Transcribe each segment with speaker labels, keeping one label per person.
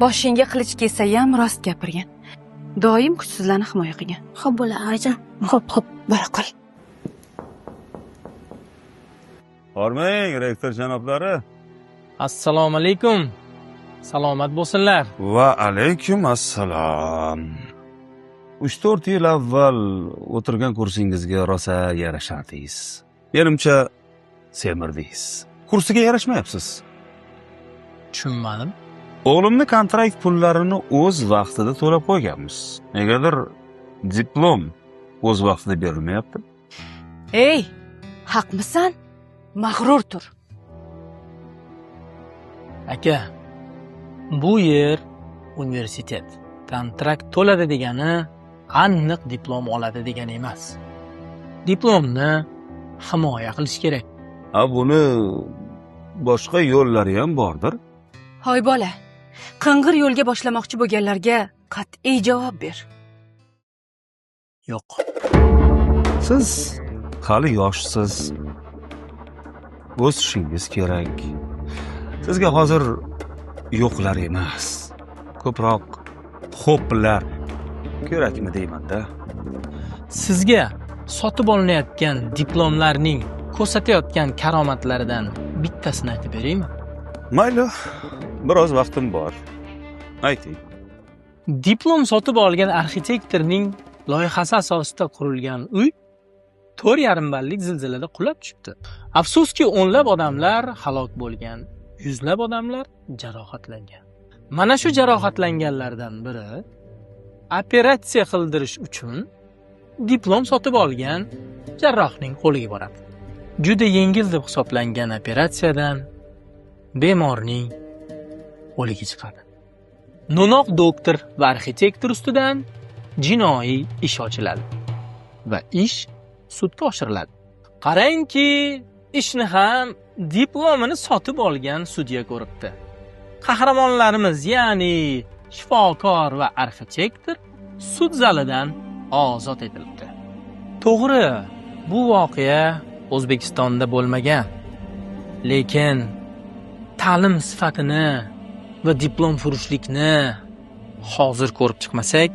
Speaker 1: boshingga qilich kelsa ham rost gapirgan. Doim kuchsizlarni himoya qilgan.
Speaker 2: Xo'p bo'ladi, oyijon. Xo'p, bora qol.
Speaker 3: Hormang, rektor janoblari.
Speaker 4: Assalomu alaykum. Salomat bo'lsinlar.
Speaker 3: Va alaykum assalom. 3-4 yil avval o'tirgan kursingizga rosa yarashardingiz. Menimcha semirdingiz. Kursiga yarashmayapsiz.
Speaker 4: Tushunmadim.
Speaker 3: O'g'limni kontrakt pullarini o'z vaqtida to'lab qo'yganmiz. Negadir diplom o'z vaqtida berilmayapti.
Speaker 1: Ey, haqmisan? Mag'rur tur.
Speaker 4: Aka, bu yer universitet. Kontrakt to'ladi degani aniq diplom oladi degani emas. Diplomni himoya qilish kerak.
Speaker 3: Buni boshqa yo'llari ham bordir.
Speaker 1: Hoy bola, qing'ir yo'lga boshlamoqchi bo'lganlarga qat'iy javob ber.
Speaker 4: Yo'q.
Speaker 3: Siz hali yoshsiz. O'sishingiz kerak. Sizga hozir yo'qlar emas, ko'proq xo'plar kerakmi deyman-da.
Speaker 4: Sizga sotib olinayotgan diplomlarning ko'rsatayotgan karomatlaridan bittasini aytib beraymi?
Speaker 3: Mayli, biroz vaqtim bor. Ayting.
Speaker 4: Diplom sotib olgan arxitektorning loyihasi asosida qurilgan uy 4,5 ballik zilzilada qulab tushibdi. Afsuski, o'nlab odamlar halok bo'lgan, yuzlab odamlar jarohatlangan. Mana shu jarohatlanganlardan biri operatsiya qildirish uchun diplom sotib olgan jarrohning qo'liga boradi. Juda yengil deb hisoblangan operatsiyadan bemorning o'ligi chiqadi. No'noq doktor va arxitektor ustidan jinoiy ish ochiladi va ish sudga oshiriladi. Qarangki, ishni ham diplomini sotib olgan sudya ko'ribdi. Qahramonlarimiz, ya'ni shifokor va arxitektor sud zalidan ozod etilibdi. To'g'ri, bu voqea O'zbekistonda bo'lmagan. Lekin ta'lim sifatini va diplom furushlikni hozir ko'rib chiqmasak,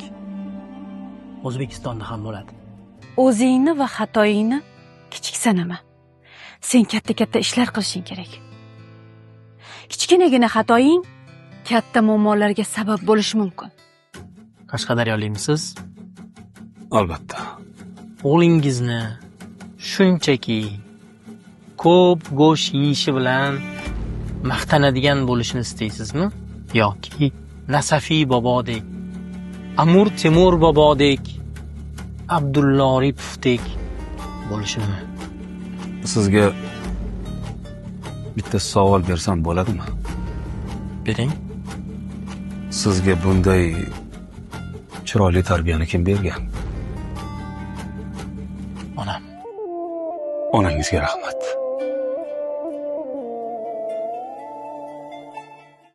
Speaker 4: O'zbekistonda ham bo'ladi.
Speaker 1: O'zingni va xatoingni kichik sanama. Sen katta ishlar qilishing kerak. Kichkinagina xatoing katta muammolarga sabab bo'lishi mumkin.
Speaker 4: Qashqadaryolikmisiz?
Speaker 3: Albatta.
Speaker 4: O'g'lingizni shunchaki ko'p go'sht yeyishi bilan maqtanadigan bo'lishini istaysizmi? Yoki Nasafiy bobodek, Amur Temur bobodek, Abdulla Oripovdek bo'lishini?
Speaker 3: Sizga bitta savol bersam bo'ladimi?
Speaker 4: Bering.
Speaker 3: Sizga bunday chiroyli tarbiyani kim bergan?
Speaker 4: Onam.
Speaker 3: Onangizga rahmat.